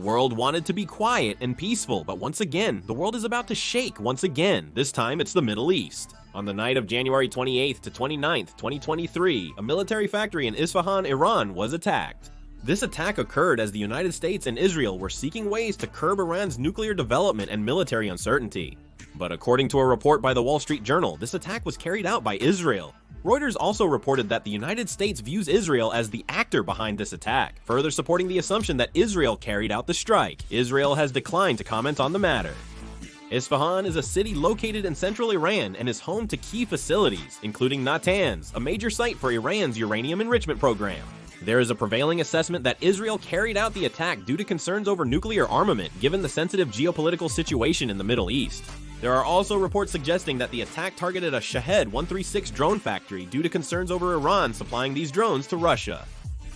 world wanted to be quiet and peaceful, but once again, the world is about to shake once again. This time, it's the Middle East. On the night of January 28th to 29th, 2023, a military factory in Isfahan, Iran was attacked. This attack occurred as the United States and Israel were seeking ways to curb Iran's nuclear development and military uncertainty. But according to a report by the Wall Street Journal, this attack was carried out by Israel. Reuters also reported that the United States views Israel as the actor behind this attack, further supporting the assumption that Israel carried out the strike. Israel has declined to comment on the matter. Isfahan is a city located in central Iran and is home to key facilities, including Natanz, a major site for Iran's uranium enrichment program. There is a prevailing assessment that Israel carried out the attack due to concerns over nuclear armament, given the sensitive geopolitical situation in the Middle East. There are also reports suggesting that the attack targeted a Shahed 136 drone factory due to concerns over Iran supplying these drones to Russia.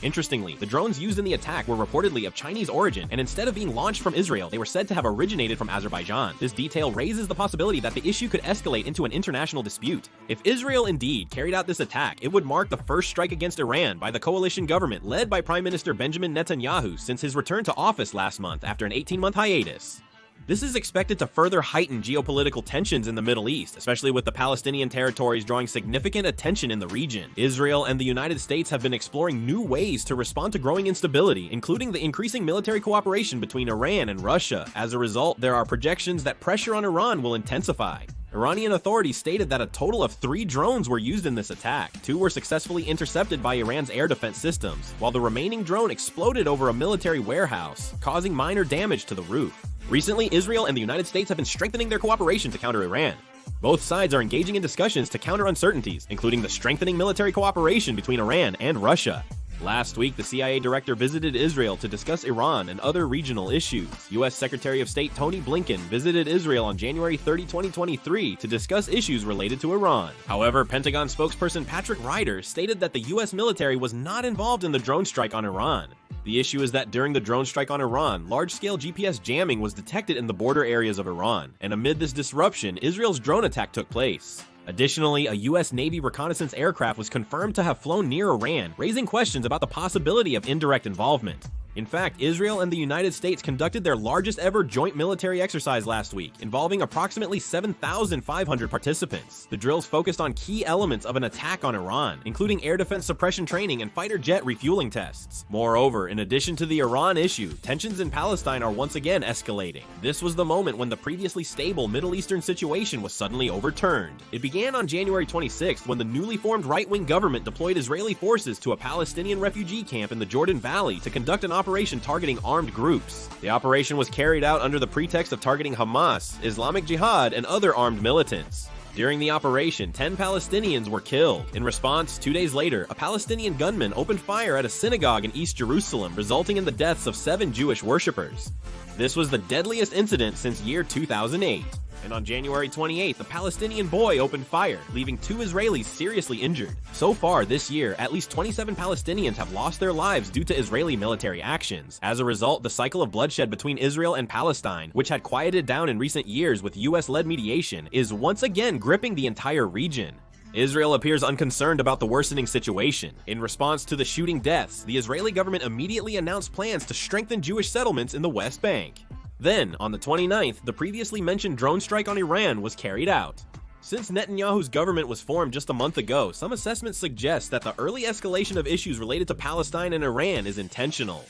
Interestingly, the drones used in the attack were reportedly of Chinese origin, and instead of being launched from Israel, they were said to have originated from Azerbaijan. This detail raises the possibility that the issue could escalate into an international dispute. If Israel indeed carried out this attack, it would mark the first strike against Iran by the coalition government led by Prime Minister Benjamin Netanyahu since his return to office last month after an 18-month hiatus. This is expected to further heighten geopolitical tensions in the Middle East, especially with the Palestinian territories drawing significant attention in the region. Israel and the United States have been exploring new ways to respond to growing instability, including the increasing military cooperation between Iran and Russia. As a result, there are projections that pressure on Iran will intensify. Iranian authorities stated that a total of 3 drones were used in this attack. 2 were successfully intercepted by Iran's air defense systems, while the remaining drone exploded over a military warehouse, causing minor damage to the roof. Recently, Israel and the United States have been strengthening their cooperation to counter Iran. Both sides are engaging in discussions to counter uncertainties, including the strengthening military cooperation between Iran and Russia. Last week, the CIA director visited Israel to discuss Iran and other regional issues. U.S. Secretary of State Tony Blinken visited Israel on January 30, 2023 to discuss issues related to Iran. However, Pentagon spokesperson Patrick Ryder stated that the U.S. military was not involved in the drone strike on Iran. The issue is that during the drone strike on Iran, large-scale GPS jamming was detected in the border areas of Iran, and amid this disruption, Israel's drone attack took place. Additionally, a U.S. Navy reconnaissance aircraft was confirmed to have flown near Iran, raising questions about the possibility of indirect involvement. In fact, Israel and the United States conducted their largest ever joint military exercise last week, involving approximately 7,500 participants. The drills focused on key elements of an attack on Iran, including air defense suppression training and fighter jet refueling tests. Moreover, in addition to the Iran issue, tensions in Palestine are once again escalating. This was the moment when the previously stable Middle Eastern situation was suddenly overturned. It began on January 26th when the newly formed right-wing government deployed Israeli forces to a Palestinian refugee camp in the Jordan Valley to conduct an operation targeting armed groups. The operation was carried out under the pretext of targeting Hamas, Islamic Jihad, and other armed militants. During the operation, 10 Palestinians were killed. In response, 2 days later, a Palestinian gunman opened fire at a synagogue in East Jerusalem, resulting in the deaths of 7 Jewish worshippers. This was the deadliest incident since year 2008. And on January 28th, a Palestinian boy opened fire, leaving 2 Israelis seriously injured. So far this year, at least 27 Palestinians have lost their lives due to Israeli military actions. As a result, the cycle of bloodshed between Israel and Palestine, which had quieted down in recent years with US-led mediation, is once again gripping the entire region. Israel appears unconcerned about the worsening situation. In response to the shooting deaths, the Israeli government immediately announced plans to strengthen Jewish settlements in the West Bank. Then, on the 29th, the previously mentioned drone strike on Iran was carried out. Since Netanyahu's government was formed just a month ago, some assessments suggest that the early escalation of issues related to Palestine and Iran is intentional.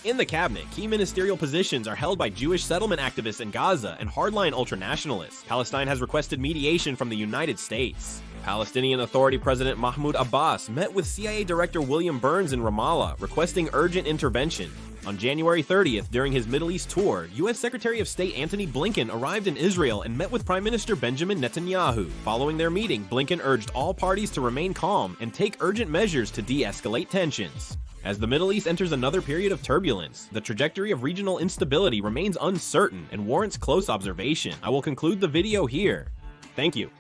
In the cabinet, key ministerial positions are held by Jewish settlement activists in Gaza and hardline ultranationalists. Palestine has requested mediation from the United States. Palestinian Authority President Mahmoud Abbas met with CIA Director William Burns in Ramallah, requesting urgent intervention. On January 30th, during his Middle East tour, U.S. Secretary of State Antony Blinken arrived in Israel and met with Prime Minister Benjamin Netanyahu. Following their meeting, Blinken urged all parties to remain calm and take urgent measures to de-escalate tensions. As the Middle East enters another period of turbulence, the trajectory of regional instability remains uncertain and warrants close observation. I will conclude the video here. Thank you.